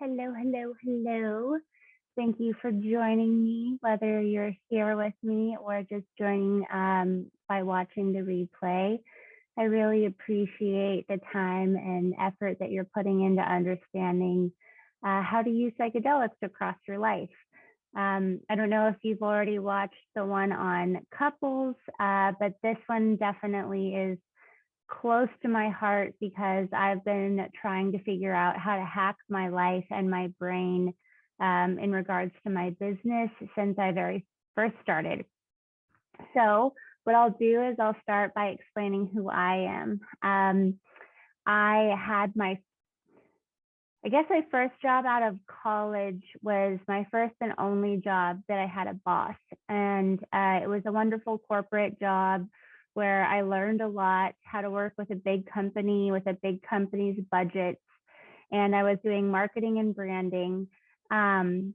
Hello, hello, hello. Thank you for joining me, whether you're here with me or just joining by watching the replay. I really appreciate the time and effort that you're putting into understanding how to use psychedelics across your life. I don't know if you've already watched the one on couples, but this one definitely is close to my heart because I've been trying to figure out how to hack my life and my brain in regards to my business since I very first started. So what I'll do is I'll start by explaining who I am. I had my first job out of college was my first and only job that I had a boss. And it was a wonderful corporate job where I learned a lot how to work with a big company, with a big company's budgets. And I was doing marketing and branding. And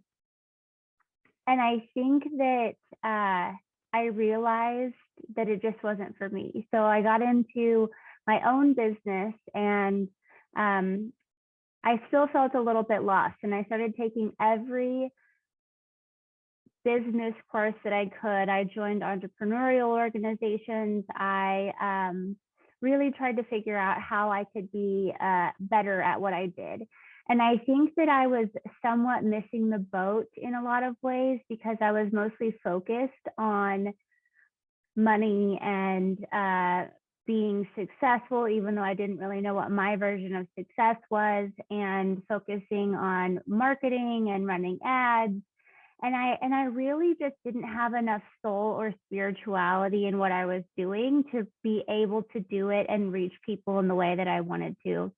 I think that I realized that it just wasn't for me. So I got into my own business and I still felt a little bit lost. And I started taking every business course that I could. I joined entrepreneurial organizations. I really tried to figure out how I could be better at what I did. And I think that I was somewhat missing the boat in a lot of ways because I was mostly focused on money and being successful, even though I didn't really know what my version of success was, and focusing on marketing and running ads. And I really just didn't have enough soul or spirituality in what I was doing to be able to do it and reach people in the way that I wanted to.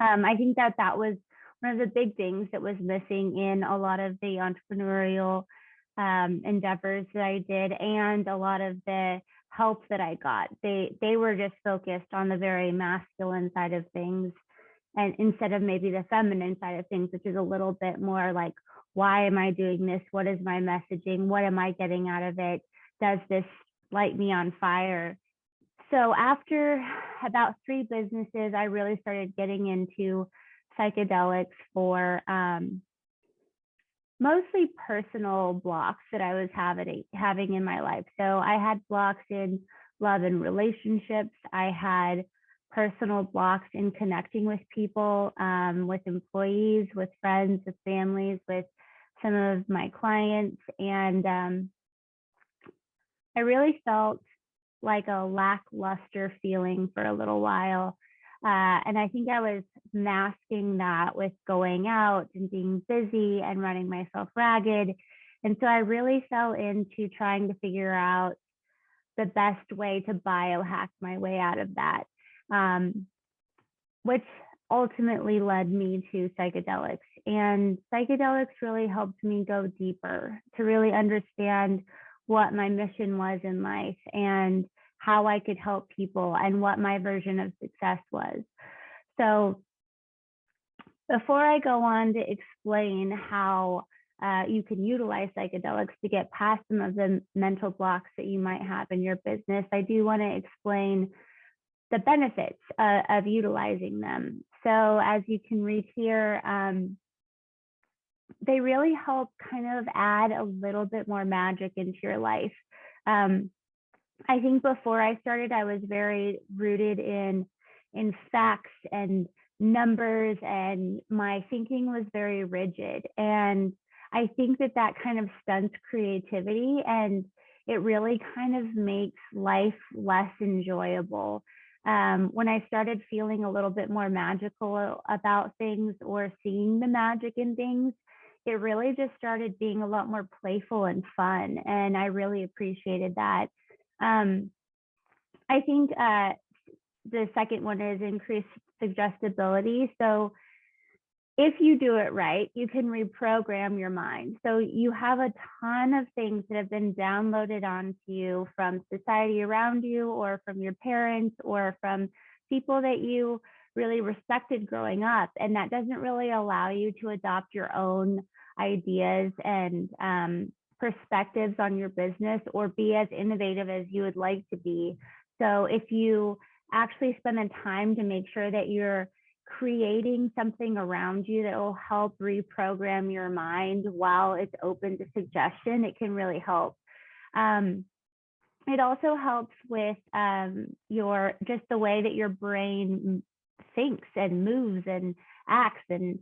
I think that was one of the big things that was missing in a lot of the entrepreneurial endeavors that I did, and a lot of the help that I got. They were just focused on the very masculine side of things, and instead of maybe the feminine side of things, which is a little bit more like, why am I doing this? What is my messaging? What am I getting out of it? Does this light me on fire? So after about 3 businesses, I really started getting into psychedelics for mostly personal blocks that I was having in my life. So I had blocks in love and relationships. I had personal blocks in connecting with people, with employees, with friends, with families, with some of my clients. And I really felt like a lackluster feeling for a little while. And I think I was masking that with going out and being busy and running myself ragged. And so I really fell into trying to figure out the best way to biohack my way out of that, which ultimately led me to psychedelics. And psychedelics really helped me go deeper to really understand what my mission was in life and how I could help people and what my version of success was. So before I go on to explain how you can utilize psychedelics to get past some of the mental blocks that you might have in your business, I do want to explain the benefits of utilizing them. So as you can read here, they really help kind of add a little bit more magic into your life. I think before I started, I was very rooted in facts and numbers, and my thinking was very rigid. And I think that kind of stunts creativity, and it really kind of makes life less enjoyable. When I started feeling a little bit more magical about things or seeing the magic in things, it really just started being a lot more playful and fun. And I really appreciated that. I think the second one is increased suggestibility. So if you do it right, you can reprogram your mind. So you have a ton of things that have been downloaded onto you from society around you, or from your parents, or from people that you really respected growing up. And that doesn't really allow you to adopt your own ideas and perspectives on your business, or be as innovative as you would like to be. So if you actually spend the time to make sure that you're creating something around you that will help reprogram your mind while it's open to suggestion, it can really help. It also helps with just the way that your brain thinks and moves and acts and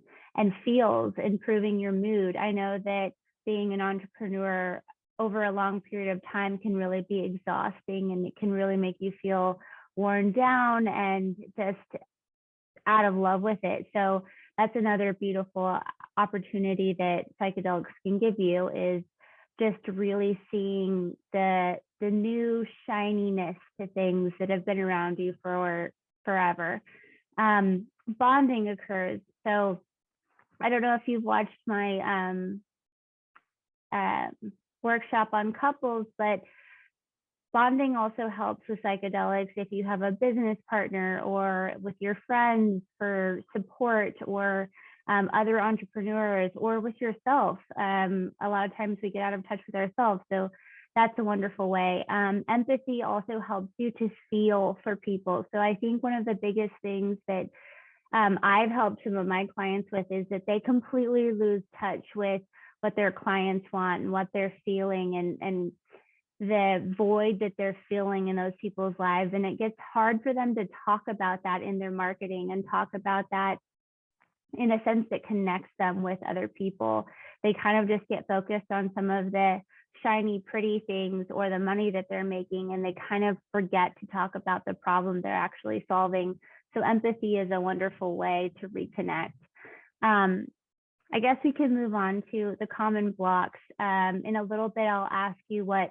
feels, improving your mood. I know that being an entrepreneur over a long period of time can really be exhausting, and it can really make you feel worn down and just out of love with it. So that's another beautiful opportunity that psychedelics can give you, is just really seeing the new shininess to things that have been around you for forever. Bonding occurs. So I don't know if you've watched my workshop on couples, but bonding also helps with psychedelics if you have a business partner or with your friends for support, or other entrepreneurs, or with yourself. A lot of times we get out of touch with ourselves. So that's a wonderful way. Empathy also helps you to feel for people. So I think one of the biggest things that I've helped some of my clients with is that they completely lose touch with what their clients want and what they're feeling, and the void that they're feeling in those people's lives. And it gets hard for them to talk about that in their marketing and talk about that in a sense that connects them with other people. They kind of just get focused on some of the shiny, pretty things or the money that they're making, and they kind of forget to talk about the problem they're actually solving. So empathy is a wonderful way to reconnect. I guess we can move on to the common blocks. In a little bit, I'll ask you what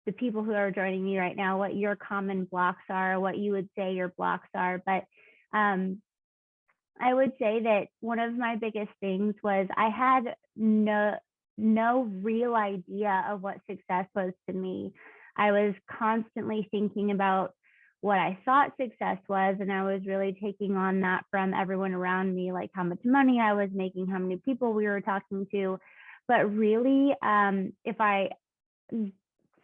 the people who are joining me right now, what your common blocks are, what you would say your blocks are. But I would say that one of my biggest things was I had no real idea of what success was to me. I was constantly thinking about what I thought success was, and I was really taking on that from everyone around me, like how much money I was making, how many people we were talking to. But really, if I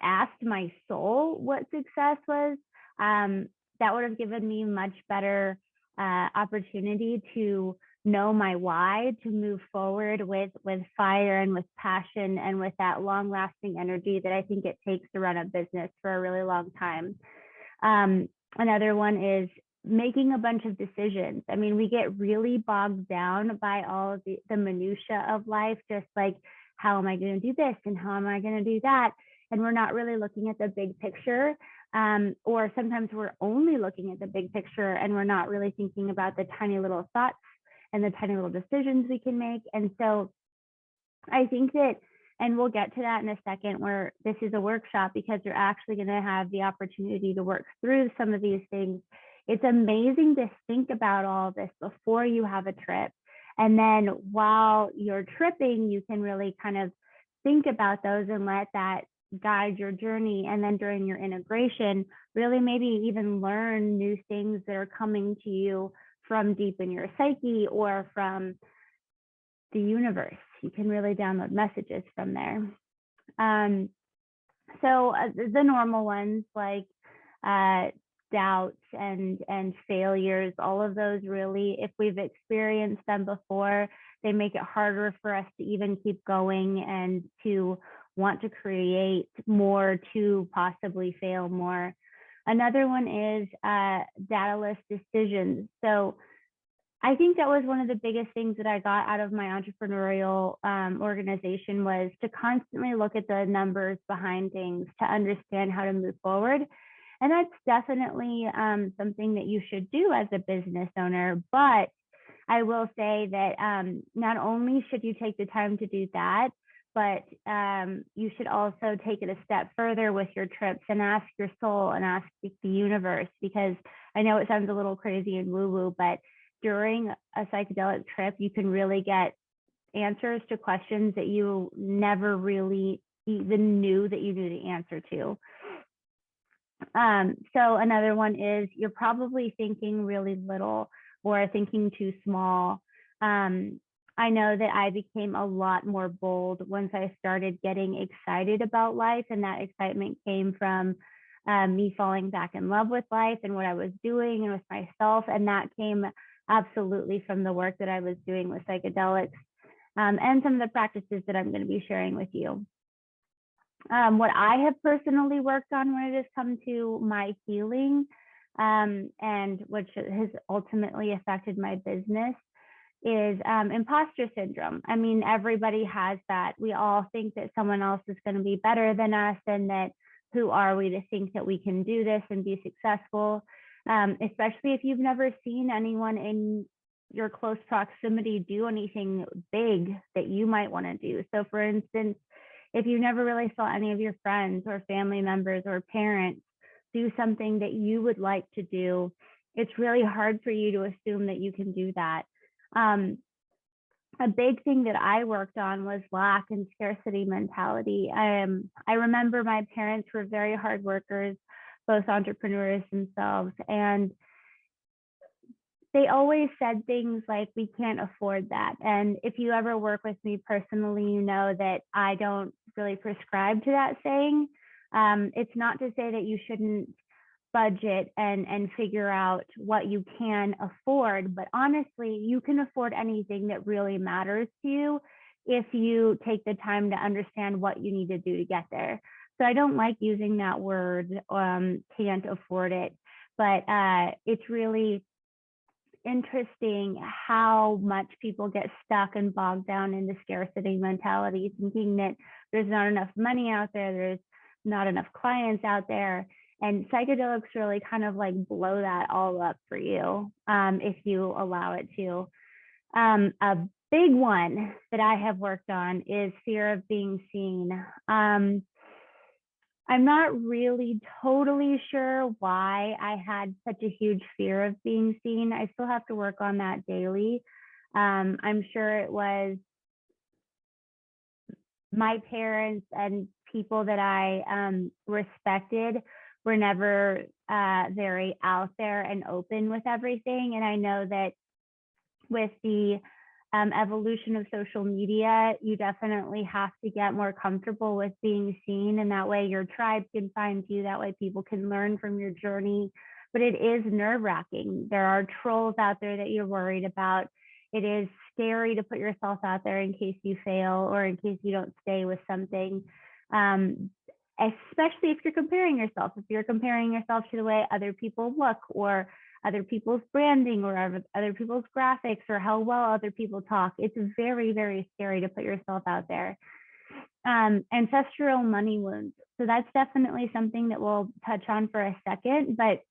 asked my soul what success was, that would have given me much better opportunity to know my why, to move forward with fire and with passion and with that long lasting energy that I think it takes to run a business for a really long time. Another one is making a bunch of decisions. I mean, we get really bogged down by all of the minutia of life, just like, how am I going to do this and how am I going to do that? And we're not really looking at the big picture. Or sometimes we're only looking at the big picture and we're not really thinking about the tiny little thoughts and the tiny little decisions we can make. And so I think that, and we'll get to that in a second, where this is a workshop because you're actually going to have the opportunity to work through some of these things. It's amazing to think about all this before you have a trip. And then while you're tripping, you can really kind of think about those and let that guide your journey. And then during your integration, really maybe even learn new things that are coming to you from deep in your psyche or from the universe. You can really download messages from there. So the normal ones like doubts and failures, all of those really, if we've experienced them before, they make it harder for us to even keep going and to want to create more, to possibly fail more. Another one is dataless decisions. So I think that was one of the biggest things that I got out of my entrepreneurial organization, was to constantly look at the numbers behind things to understand how to move forward. And that's definitely something that you should do as a business owner. But I will say that not only should you take the time to do that, but you should also take it a step further with your trips and ask your soul and ask the universe, because I know it sounds a little crazy and woo-woo, but during a psychedelic trip, you can really get answers to questions that you never really even knew that you knew the answer to. So another one is you're probably thinking really little or thinking too small. I know that I became a lot more bold once I started getting excited about life, and that excitement came from me falling back in love with life and what I was doing and with myself. And that came absolutely from the work that I was doing with psychedelics, and some of the practices that I'm going to be sharing with you. What I have personally worked on when it has come to my healing, and which has ultimately affected my business, is imposter syndrome. I mean, everybody has that. We all think that someone else is going to be better than us, and that who are we to think that we can do this and be successful, especially if you've never seen anyone in your close proximity do anything big that you might want to do. So for instance, if you never really saw any of your friends or family members or parents do something that you would like to do, it's really hard for you to assume that you can do that. A big thing that I worked on was lack and scarcity mentality. I remember my parents were very hard workers, both entrepreneurs themselves, and they always said things like, we can't afford that. And if you ever work with me personally, you know that I don't really prescribe to that saying. It's not to say that you shouldn't budget and figure out what you can afford, but honestly, you can afford anything that really matters to you if you take the time to understand what you need to do to get there. So I don't like using that word, can't afford it, but it's really interesting how much people get stuck and bogged down in the scarcity mentality, thinking that there's not enough money out there, there's not enough clients out there. And psychedelics really kind of like blow that all up for you, if you allow it to. A big one that I have worked on is fear of being seen. I'm not really totally sure why I had such a huge fear of being seen. I still have to work on that daily. I'm sure it was my parents and people that I respected were never very out there and open with everything. And I know that with the evolution of social media, you definitely have to get more comfortable with being seen, and that way your tribe can find you, that way people can learn from your journey. But it is nerve-wracking. There are trolls out there that you're worried about. It is scary to put yourself out there in case you fail or in case you don't stay with something, especially if you're comparing yourself. If you're comparing yourself to the way other people look, or other people's branding, or other people's graphics, or how well other people talk, it's very, very scary to put yourself out there. Ancestral money wounds. So that's definitely something that we'll touch on for a second. But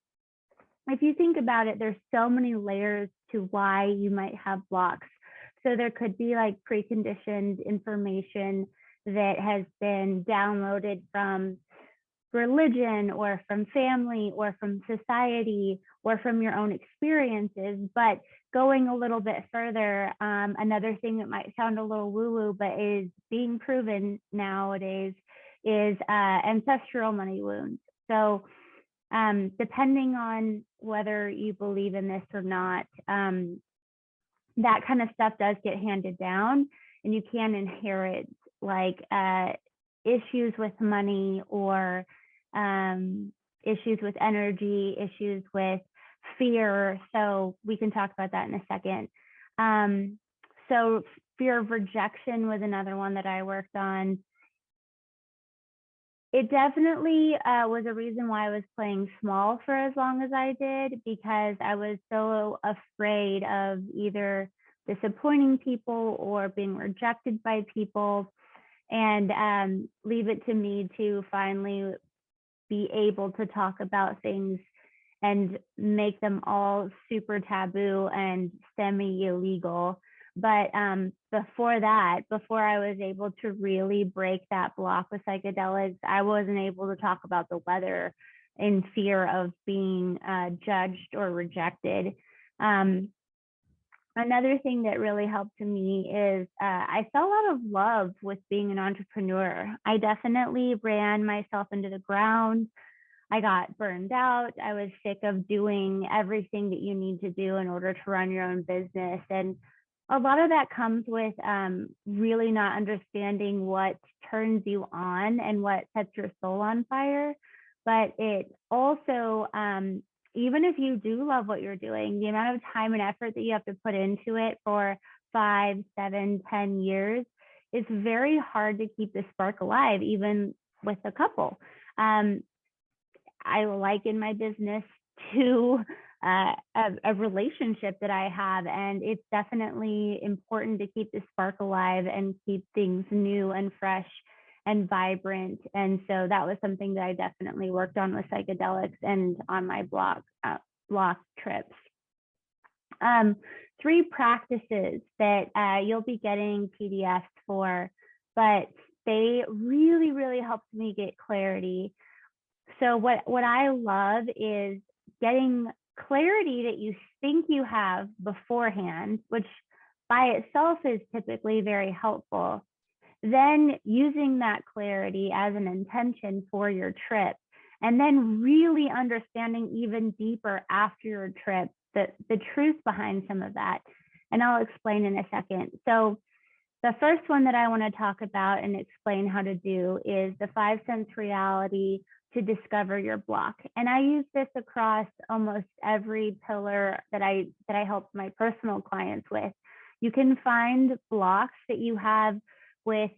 if you think about it, there's so many layers to why you might have blocks. So there could be like preconditioned information that has been downloaded from religion or from family or from society or from your own experiences. But going a little bit further, another thing that might sound a little woo-woo but is being proven nowadays is ancestral money wounds. So depending on whether you believe in this or not, that kind of stuff does get handed down, and you can inherit like issues with money, or issues with energy, issues with fear. So we can talk about that in a second. So fear of rejection was another one that I worked on. It definitely was a reason why I was playing small for as long as I did, because I was so afraid of either disappointing people or being rejected by people, and leave it to me to finally be able to talk about things and make them all super taboo and semi-illegal. But before that, before I was able to really break that block with psychedelics, I wasn't able to talk about the weather in fear of being judged or rejected. Another thing that really helped me is I fell out of love with being an entrepreneur. I definitely ran myself into the ground. I got burned out. I was sick of doing everything that you need to do in order to run your own business. And a lot of that comes with really not understanding what turns you on and what sets your soul on fire. But it also even if you do love what you're doing, the amount of time and effort that you have to put into it for 5, 7, 10 years, it's very hard to keep the spark alive, even with a couple. I liken my business to a relationship that I have, and it's definitely important to keep the spark alive and keep things new and fresh and vibrant. And so that was something that I definitely worked on with psychedelics and on my block trips. 3 practices that you'll be getting PDFs for, but they really, really helped me get clarity. So what I love is getting clarity that you think you have beforehand, which by itself is typically very helpful. Then using that clarity as an intention for your trip, and then really understanding even deeper after your trip the truth behind some of that. And I'll explain in a second. So the first one that I want to talk about and explain how to do is the 5 sense reality to discover your block. And I use this across almost every pillar that I help my personal clients with. You can find blocks that you have with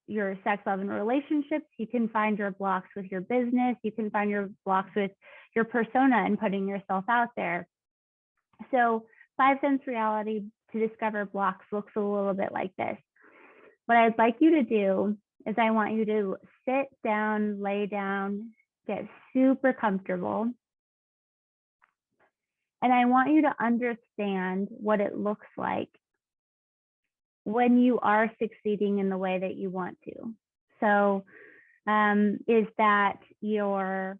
your sex, love, and relationships. You can find your blocks with your business. You can find your blocks with your persona and putting yourself out there. So 5 sense reality to discover blocks looks a little bit like this. What I'd like you to do is I want you to sit down, lay down, get super comfortable. And I want you to understand what it looks like when you are succeeding in the way that you want to. So is that you're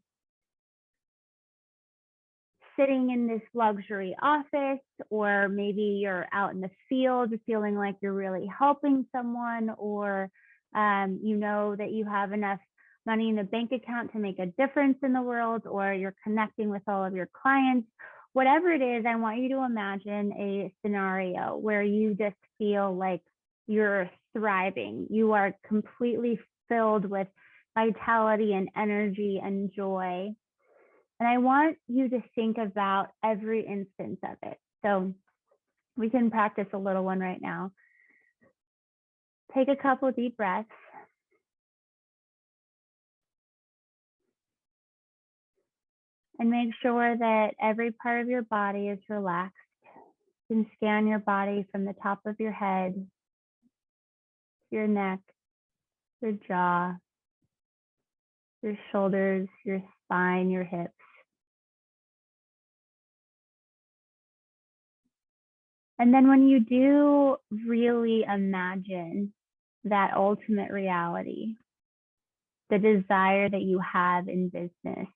sitting in this luxury office, or maybe you're out in the field feeling like you're really helping someone, or you know that you have enough money in the bank account to make a difference in the world, or you're connecting with all of your clients. Whatever it is, I want you to imagine a scenario where you just feel like you're thriving. You are completely filled with vitality and energy and joy. And I want you to think about every instance of it. So we can practice a little one right now. Take a couple deep breaths. And make sure that every part of your body is relaxed. You can scan your body from the top of your head, your neck, your jaw, your shoulders, your spine, your hips. And then when you do really imagine that ultimate reality, the desire that you have in business,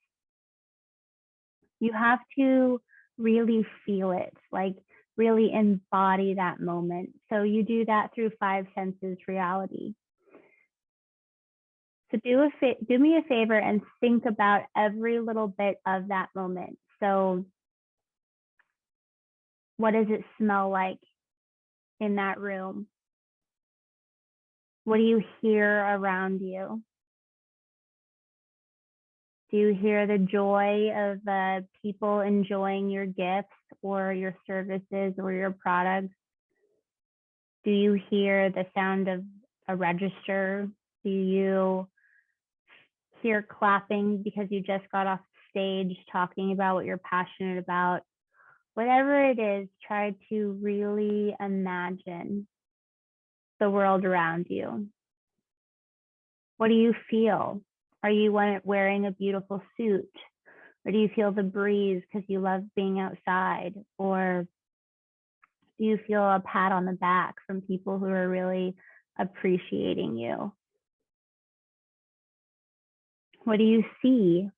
you have to really feel it, like really embody that moment. So you do that through 5 senses reality. So do me a favor and think about every little bit of that moment. So what does it smell like in that room? What do you hear around you? Do you hear the joy of people enjoying your gifts or your services or your products? Do you hear the sound of a register? Do you hear clapping because you just got off stage talking about what you're passionate about? Whatever it is, try to really imagine the world around you. What do you feel? Are you wearing a beautiful suit? Or do you feel the breeze because you love being outside? Or do you feel a pat on the back from people who are really appreciating you? What do you see?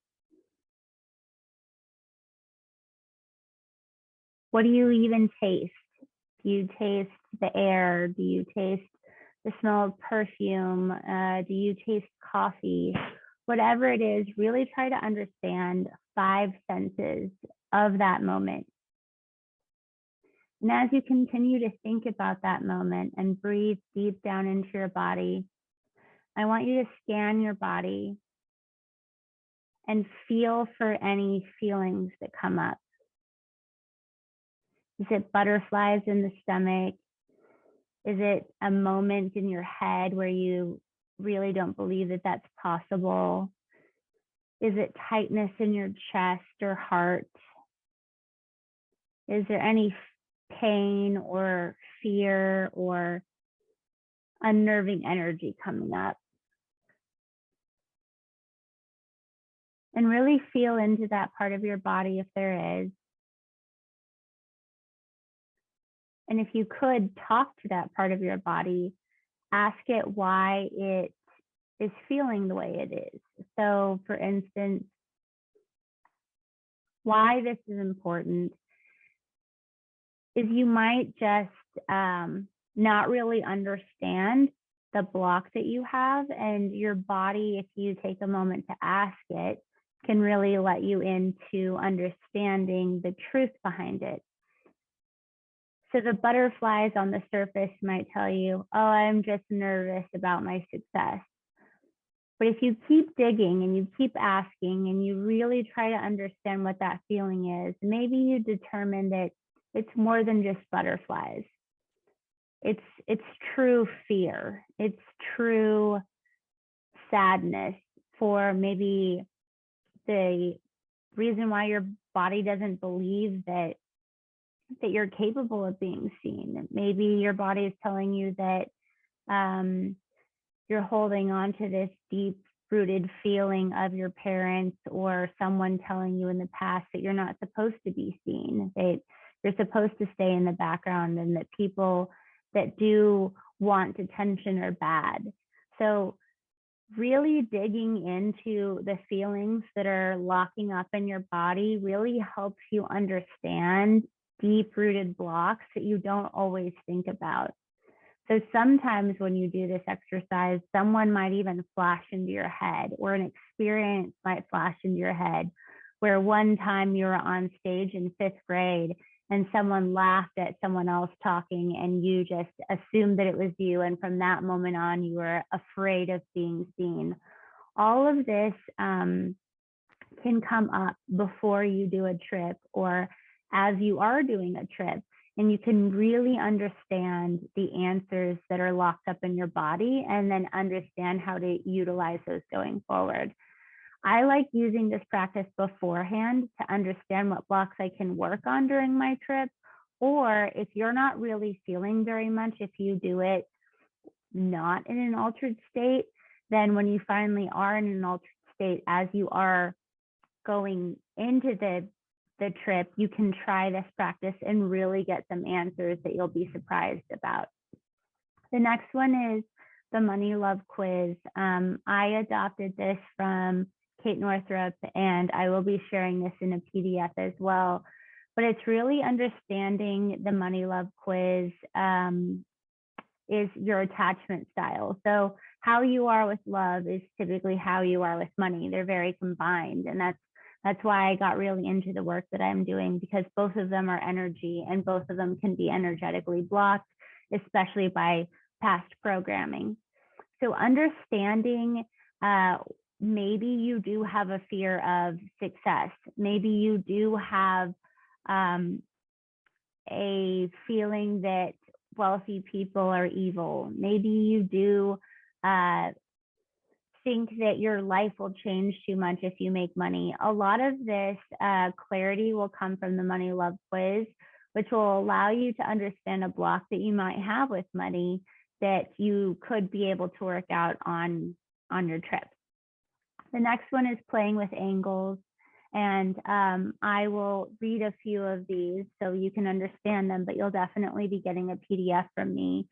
What do you even taste? Do you taste the air? Do you taste the smell of perfume? Do you taste coffee? Whatever it is, really try to understand 5 senses of that moment. And as you continue to think about that moment and breathe deep down into your body, I want you to scan your body and feel for any feelings that come up. Is it butterflies in the stomach? Is it a moment in your head where you really don't believe that that's possible? Is it tightness in your chest or heart? Is there any pain or fear or unnerving energy coming up? And really feel into that part of your body if there is. And if you could talk to that part of your body, ask it why it is feeling the way it is. So, for instance, why this is important is you might just not really understand the block that you have, and your body, if you take a moment to ask it, can really let you into understanding the truth behind it. So the butterflies on the surface might tell you, oh, I'm just nervous about my success. But if you keep digging and you keep asking and you really try to understand what that feeling is, maybe you determine that it's more than just butterflies. It's true fear. It's true sadness for maybe the reason why your body doesn't believe that you're capable of being seen. Maybe your body is telling you that you're holding on to this deep rooted feeling of your parents or someone telling you in the past that you're not supposed to be seen, that you're supposed to stay in the background, and that people that do want attention are bad. So really digging into the feelings that are locking up in your body really helps you understand deep-rooted blocks that you don't always think about. So sometimes when you do this exercise, someone might even flash into your head, or an experience might flash into your head, where one time you were on stage in 5th grade and someone laughed at someone else talking and you just assumed that it was you. And from that moment on, you were afraid of being seen. All of this can come up before you do a trip or as you are doing a trip. And you can really understand the answers that are locked up in your body and then understand how to utilize those going forward. I like using this practice beforehand to understand what blocks I can work on during my trip. Or if you're not really feeling very much, if you do it not in an altered state, then when you finally are in an altered state, as you are going into the trip, you can try this practice and really get some answers that you'll be surprised about. The next one is the Money Love Quiz. I adopted this from Kate Northrup, and I will be sharing this in a PDF as well. But it's really understanding the Money Love Quiz is your attachment style. So how you are with love is typically how you are with money. They're very combined, and that's why I got really into the work that I'm doing, because both of them are energy and both of them can be energetically blocked, especially by past programming. So understanding, maybe you do have a fear of success. Maybe you do have a feeling that wealthy people are evil. Maybe you do think that your life will change too much if you make money. A lot of this clarity will come from the Money Love Quiz, which will allow you to understand a block that you might have with money that you could be able to work out on your trip. The next one is playing with angles. And I will read a few of these so you can understand them, but you'll definitely be getting a PDF from me.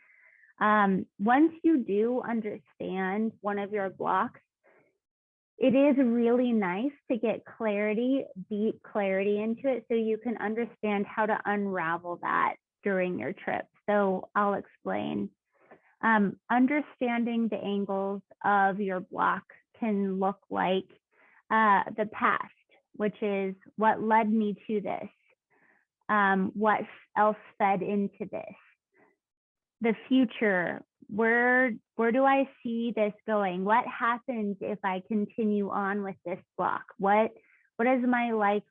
Once you do understand one of your blocks, it is really nice to get clarity, deep clarity into it, so you can understand how to unravel that during your trip. So I'll explain. Understanding the angles of your block can look like the past, which is what led me to this, what else fed into this. The future, where do I see this going? What happens if I continue on with this block? What does my life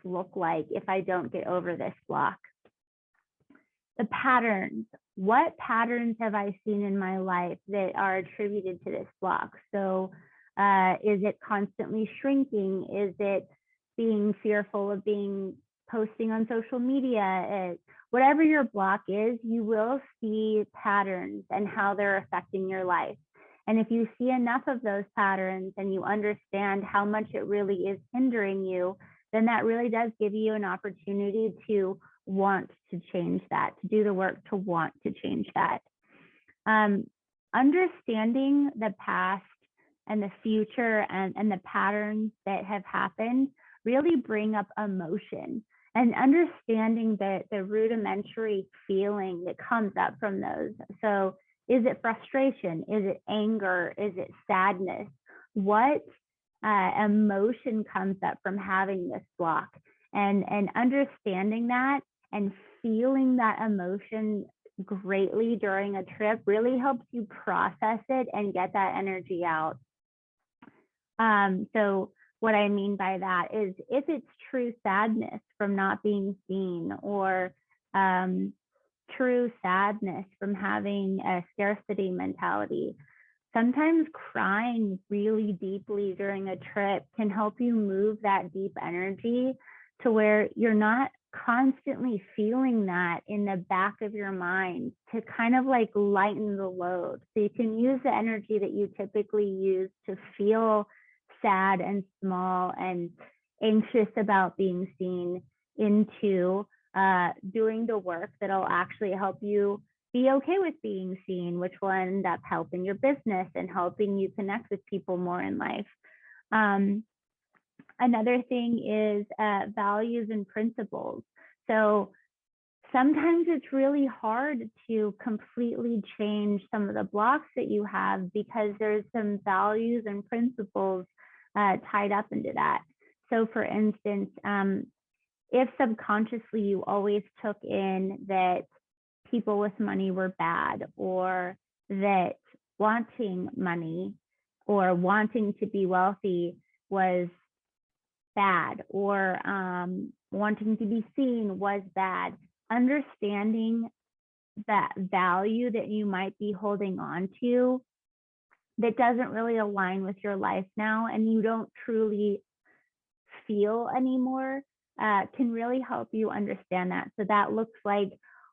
look like if I don't get over this block? The patterns. What patterns have I seen in my life that are attributed to this block? So is it constantly shrinking? Is it being fearful of posting on social media? Whatever your block is, you will see patterns and how they're affecting your life. And if you see enough of those patterns and you understand how much it really is hindering you, then that really does give you an opportunity to want to change that, to do the work to want to change that. Understanding the past and the future and the patterns that have happened really bring up emotion, and understanding the rudimentary feeling that comes up from those. So is it frustration? Is it anger? Is it sadness? What emotion comes up from having this block? And understanding that and feeling that emotion greatly during a trip really helps you process it and get that energy out. So what I mean by that is if it's true sadness from not being seen, or true sadness from having a scarcity mentality, sometimes crying really deeply during a trip can help you move that deep energy to where you're not constantly feeling that in the back of your mind, to kind of like lighten the load. So you can use the energy that you typically use to feel sad and small and anxious about being seen into doing the work that'll actually help you be okay with being seen, which will end up helping your business and helping you connect with people more in life. Another thing is values and principles. So sometimes it's really hard to completely change some of the blocks that you have because there's some values and principles tied up into that. So for instance, if subconsciously you always took in that people with money were bad, or that wanting money or wanting to be wealthy was bad, or wanting to be seen was bad, understanding that value that you might be holding on to that doesn't really align with your life now and you don't truly feel anymore, can really help you understand that. So that looks like,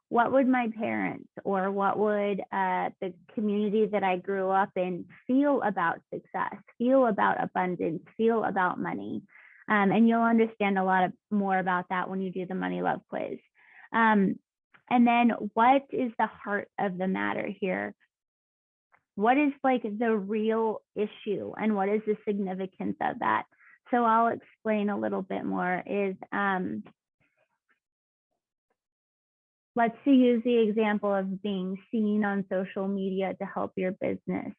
what would my parents or what would the community that I grew up in feel about success, feel about abundance, feel about money? And you'll understand a lot more about that when you do the Money Love quiz. And then what is the heart of the matter here? What is like the real issue and what is the significance of that? So I'll explain a little bit more. Let's use the example of being seen on social media to help your business.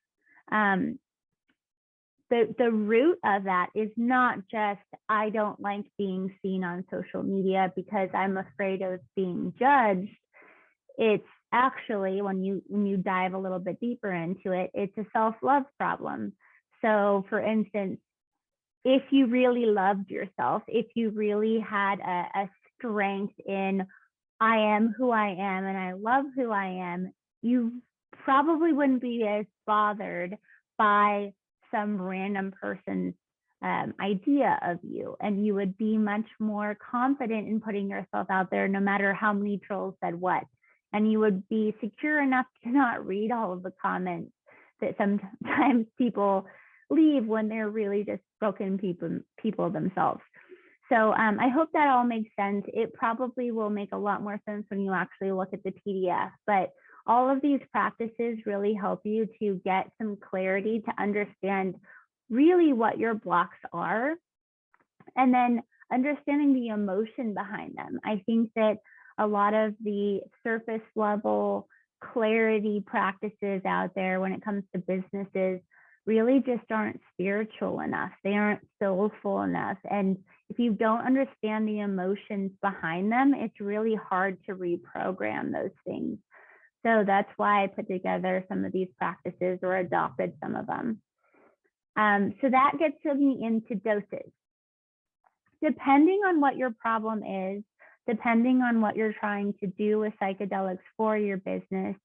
The root of that is not just, I don't like being seen on social media because I'm afraid of being judged. It's actually, when you dive a little bit deeper into it, it's a self-love problem. So for instance, if you really loved yourself, if you really had a strength in, I am who I am and I love who I am, you probably wouldn't be as bothered by some random person's idea of you, and you would be much more confident in putting yourself out there no matter how many trolls said what, and you would be secure enough to not read all of the comments that sometimes people leave when they're really just broken people themselves. So I hope that all makes sense. It probably will make a lot more sense when you actually look at the PDF, but all of these practices really help you to get some clarity to understand really what your blocks are, and then understanding the emotion behind them. I think that a lot of the surface level clarity practices out there when it comes to businesses really just aren't spiritual enough. They aren't soulful enough. And if you don't understand the emotions behind them, it's really hard to reprogram those things. So that's why I put together some of these practices or adopted some of them. So that gets me into doses. Depending on what your problem is, depending on what you're trying to do with psychedelics for your business,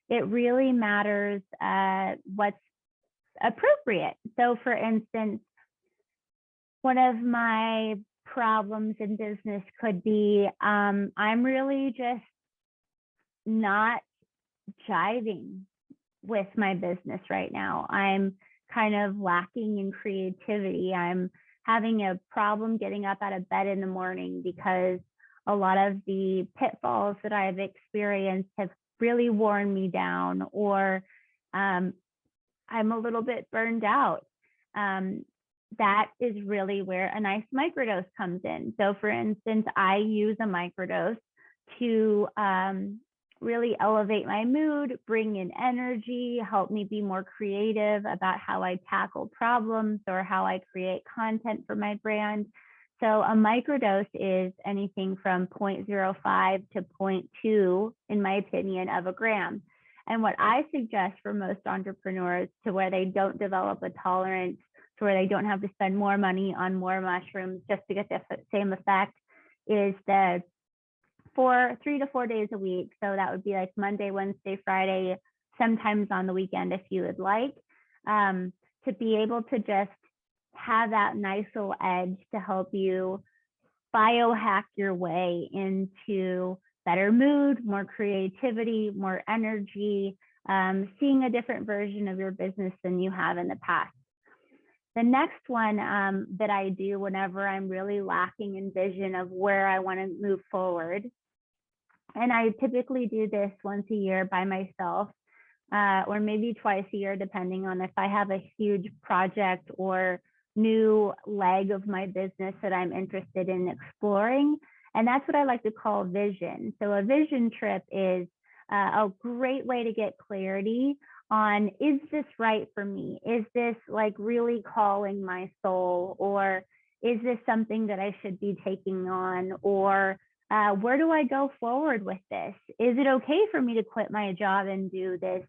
it really matters what's appropriate. So for instance, one of my problems in business could be I'm really just not jiving with my business right now. I'm kind of lacking in creativity. I'm having a problem getting up out of bed in the morning because a lot of the pitfalls that I've experienced have really worn me down, or I'm a little bit burned out. That is really where a nice microdose comes in. So for instance, I use a microdose to really elevate my mood, bring in energy, help me be more creative about how I tackle problems or how I create content for my brand. So a microdose is anything from 0.05 to 0.2, in my opinion, of a gram. And what I suggest for most entrepreneurs, to where they don't develop a tolerance, to where they don't have to spend more money on more mushrooms just to get the same effect, is that for 3 to 4 days a week. So that would be like Monday, Wednesday, Friday, sometimes on the weekend if you would like, to be able to just have that nice little edge to help you biohack your way into better mood, more creativity, more energy, seeing a different version of your business than you have in the past. The next one that I do whenever I'm really lacking in vision of where I want to move forward, and I typically do this once a year by myself, or maybe twice a year, depending on if I have a huge project or new leg of my business that I'm interested in exploring. And that's what I like to call vision. So a vision trip is a great way to get clarity on, is this right for me? Is this like really calling my soul? Or is this something that I should be taking on? Or where do I go forward with this? Is it okay for me to quit my job and do this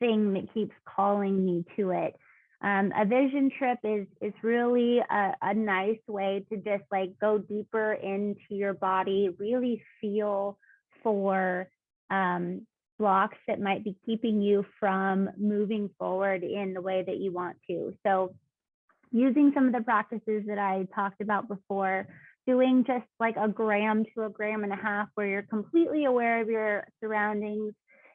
thing that keeps calling me to it? A vision trip is really a nice way to just like go deeper into your body, really feel for blocks that might be keeping you from moving forward in the way that you want to. So using some of the practices that I talked about before, doing just like a gram to a gram and a half where you're completely aware of your surroundings,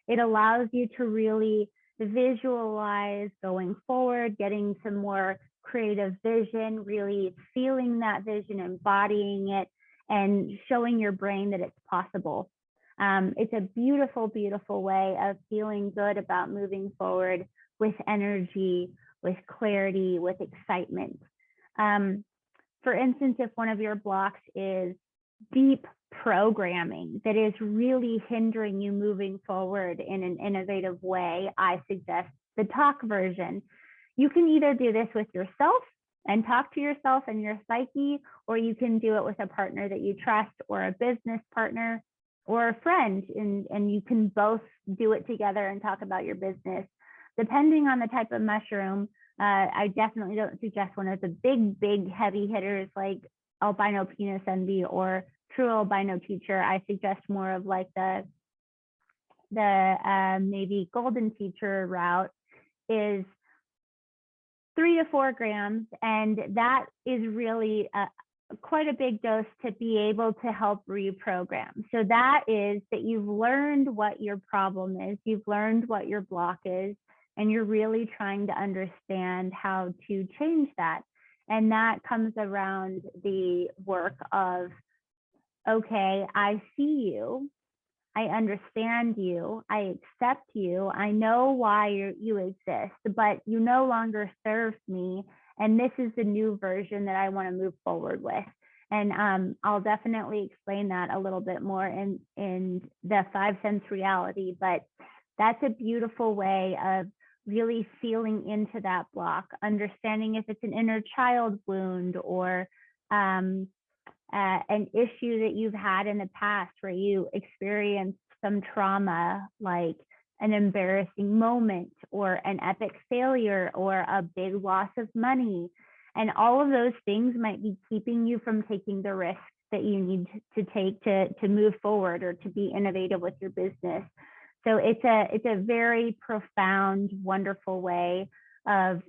it allows you to really visualize going forward, getting some more creative vision, really feeling that vision, embodying it, and showing your brain that it's possible. It's a beautiful, beautiful way of feeling good about moving forward with energy, with clarity, with excitement. For instance, if one of your blocks is deep programming that is really hindering you moving forward in an innovative way, I suggest the talk version. You can either do this with yourself and talk to yourself and your psyche, or you can do it with a partner that you trust, or a business partner, or a friend, and you can both do it together and talk about your business. Depending on the type of mushroom, I definitely don't suggest one of the big heavy hitters like albino penis envy or true albino teacher. I suggest more of like the maybe golden teacher route, is 3 to 4 grams, and that is really quite a big dose to be able to help reprogram. So that is that you've learned what your problem is, you've learned what your block is, and you're really trying to understand how to change that. And that comes around the work of, okay, I see you, I understand you, I accept you, I know why you exist, but you no longer serve me, and this is the new version that I want to move forward with. And I'll definitely explain that a little bit more in the 5 sense reality, but that's a beautiful way of really feeling into that block, understanding if it's an inner child wound or an issue that you've had in the past where you experienced some trauma, like an embarrassing moment or an epic failure or a big loss of money. And all of those things might be keeping you from taking the risks that you need to take to move forward or to be innovative with your business. So it's a very profound, wonderful way of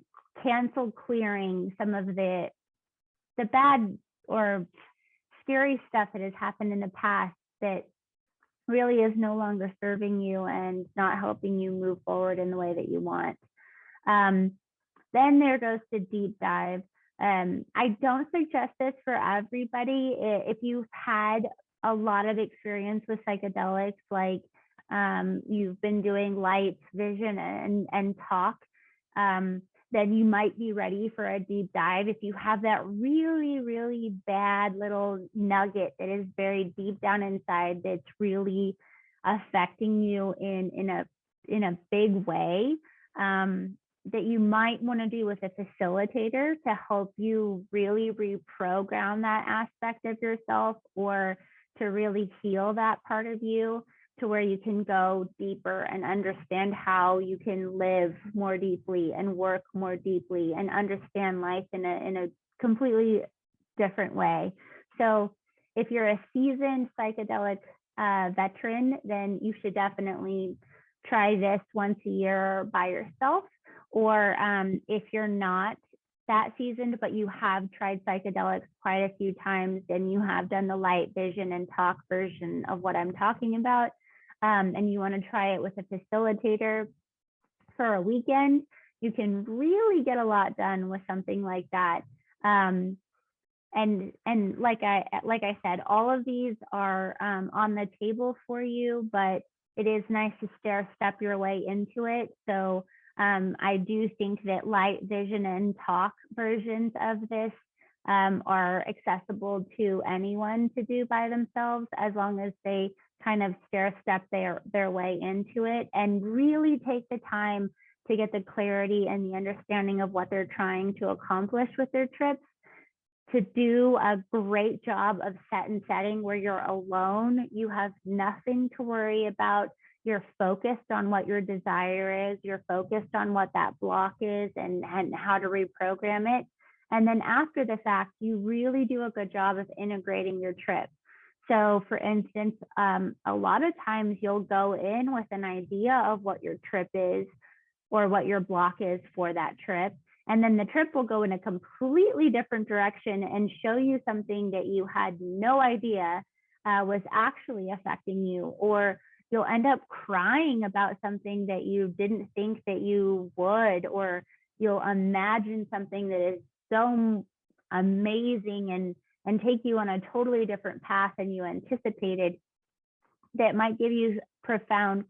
cancel clearing some of the bad or scary stuff that has happened in the past that really is no longer serving you and not helping you move forward in the way that you want. Then there goes the deep dive. I don't suggest this for everybody. If you've had a lot of experience with psychedelics, like you've been doing lights, vision, and talk, then you might be ready for a deep dive. If you have that really, really bad little nugget that is very deep down inside that's really affecting you in a big way, that you might want to do with a facilitator to help you really reprogram that aspect of yourself, or to really heal that part of you to where you can go deeper and understand how you can live more deeply and work more deeply and understand life in a completely different way. So if you're a seasoned psychedelic veteran, then you should definitely try this once a year by yourself. Or if you're not that seasoned, but you have tried psychedelics quite a few times and you have done the light, vision, and talk version of what I'm talking about, and you want to try it with a facilitator for a weekend, you can really get a lot done with something like that. And like I said, all of these are on the table for you, but it is nice to stair step your way into it. So I do think that light, vision, and talk versions of this are accessible to anyone to do by themselves, as long as they kind of stair step their way into it and really take the time to get the clarity and the understanding of what they're trying to accomplish with their trips, to do a great job of setting where you're alone. You have nothing to worry about. You're focused on what your desire is. You're focused on what that block is and how to reprogram it. And then after the fact, you really do a good job of integrating your trip. So for instance, a lot of times you'll go in with an idea of what your trip is or what your block is for that trip. And then the trip will go in a completely different direction and show you something that you had no idea was actually affecting you. Or you'll end up crying about something that you didn't think that you would, or you'll imagine something that is so amazing and take you on a totally different path than you anticipated, that might give you profound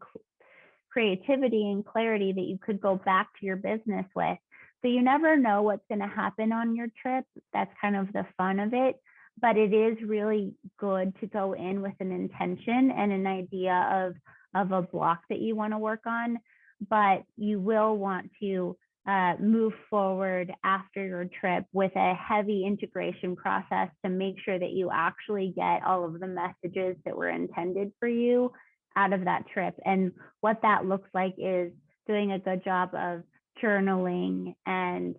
creativity and clarity that you could go back to your business with. So you never know what's going to happen on your trip. That's kind of the fun of it. But it is really good to go in with an intention and an idea of a block that you want to work on. But you will want to move forward after your trip with a heavy integration process to make sure that you actually get all of the messages that were intended for you out of that trip. And what that looks like is doing a good job of journaling and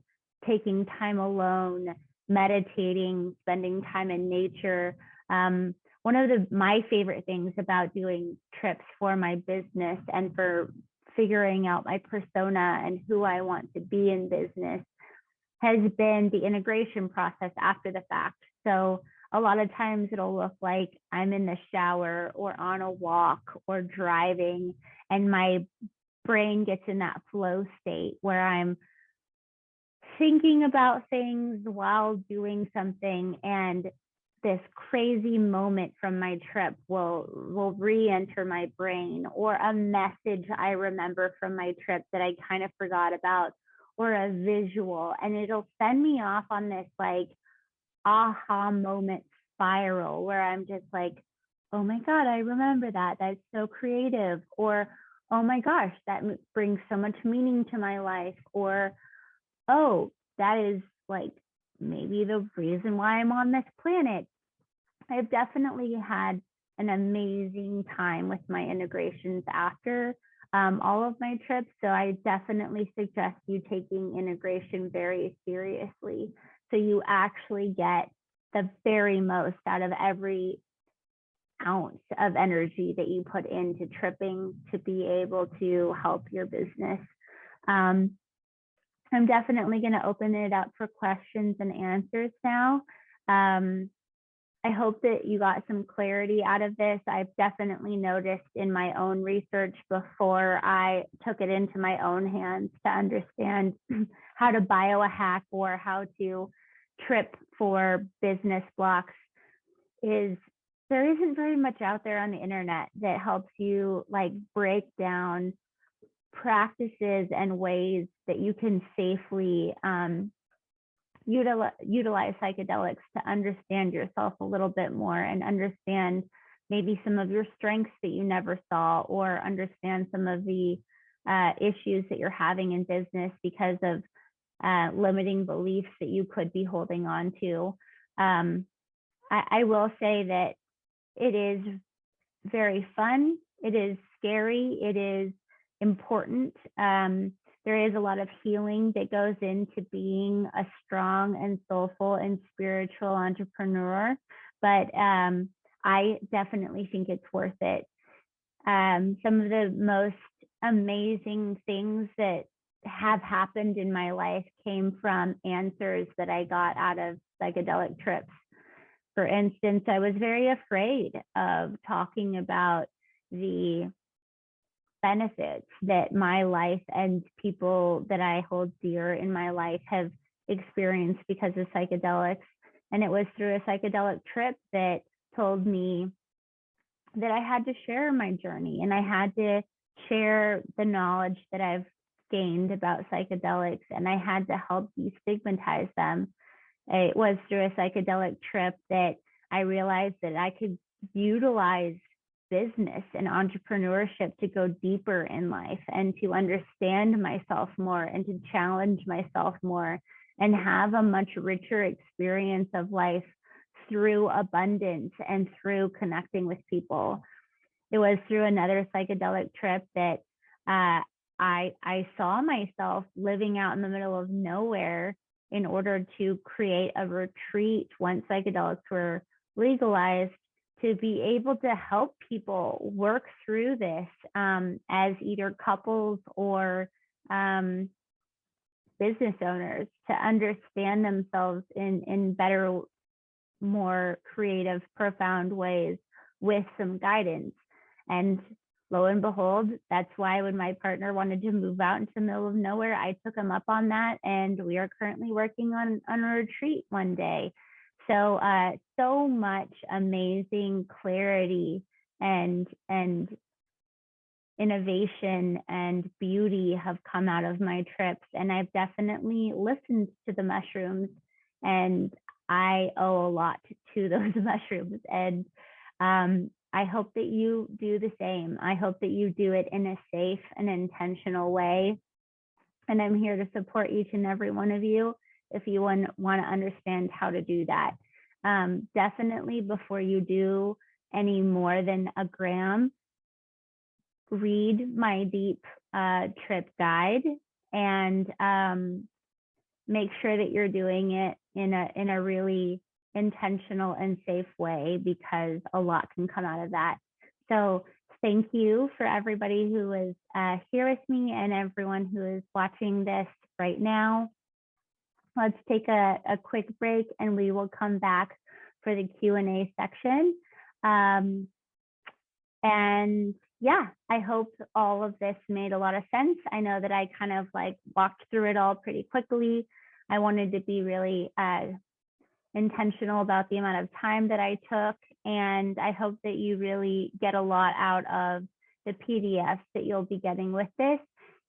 taking time alone, meditating, spending time in nature. One of my favorite things about doing trips for my business and for figuring out my persona and who I want to be in business has been the integration process after the fact. So a lot of times it'll look like I'm in the shower or on a walk or driving, and my brain gets in that flow state where I'm thinking about things while doing something, and this crazy moment from my trip will re-enter my brain, or a message I remember from my trip that I kind of forgot about, or a visual, and it'll send me off on this like aha moment spiral where I'm just like, oh my God, I remember that. That's so creative. Or, oh my gosh, that brings so much meaning to my life. Or, oh, that is like maybe the reason why I'm on this planet. I've definitely had an amazing time with my integrations after all of my trips. So I definitely suggest you taking integration very seriously, so you actually get the very most out of every ounce of energy that you put into tripping to be able to help your business. I'm definitely going to open it up for questions and answers now. I hope that you got some clarity out of this. I've definitely noticed in my own research before I took it into my own hands to understand how to biohack or how to trip for business blocks is there isn't very much out there on the internet that helps you like break down practices and ways that you can safely utilize psychedelics to understand yourself a little bit more and understand maybe some of your strengths that you never saw, or understand some of the issues that you're having in business because of limiting beliefs that you could be holding on to. I will say that it is very fun. It is scary. It is important. There is a lot of healing that goes into being a strong and soulful and spiritual entrepreneur, but I definitely think it's worth it. Some of the most amazing things that have happened in my life came from answers that I got out of psychedelic trips. For instance, I was very afraid of talking about the benefits that my life and people that I hold dear in my life have experienced because of psychedelics. And it was through a psychedelic trip that told me that I had to share my journey, and I had to share the knowledge that I've gained about psychedelics, and I had to help destigmatize them. It was through a psychedelic trip that I realized that I could utilize business and entrepreneurship to go deeper in life and to understand myself more and to challenge myself more and have a much richer experience of life through abundance and through connecting with people. It was through another psychedelic trip that I saw myself living out in the middle of nowhere in order to create a retreat once psychedelics were legalized, to be able to help people work through this as either couples or business owners, to understand themselves in better, more creative, profound ways with some guidance. And lo and behold, that's why when my partner wanted to move out into the middle of nowhere, I took him up on that, and we are currently working on a retreat one day. So so much amazing clarity and innovation and beauty have come out of my trips, and I've definitely listened to the mushrooms, and I owe a lot to those mushrooms. And I hope that you do the same. I hope that you do it in a safe and intentional way. And I'm here to support each and every one of you if you want to understand how to do that. Definitely, before you do any more than a gram, read my deep trip guide and make sure that you're doing it in a really intentional and safe way, because a lot can come out of that. So thank you for everybody who is here with me and everyone who is watching this right now. Let's take a quick break and we will come back for the Q&A section. And yeah, I hope all of this made a lot of sense. I know that I kind of like walked through it all pretty quickly. I wanted to be really intentional about the amount of time that I took, and I hope that you really get a lot out of the PDFs that you'll be getting with this.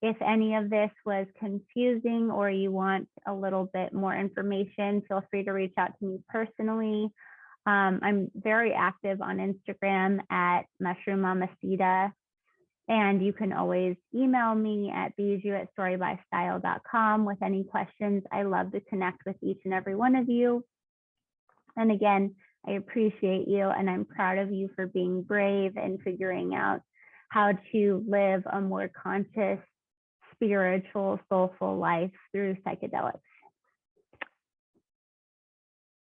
If any of this was confusing or you want a little bit more information, feel free to reach out to me personally. I'm very active on Instagram at Mushroom Mamacita, and you can always email me at bijou@storybystyle.com with any questions. I love to connect with each and every one of you. And again, I appreciate you, and I'm proud of you for being brave and figuring out how to live a more conscious, spiritual, soulful life through psychedelics.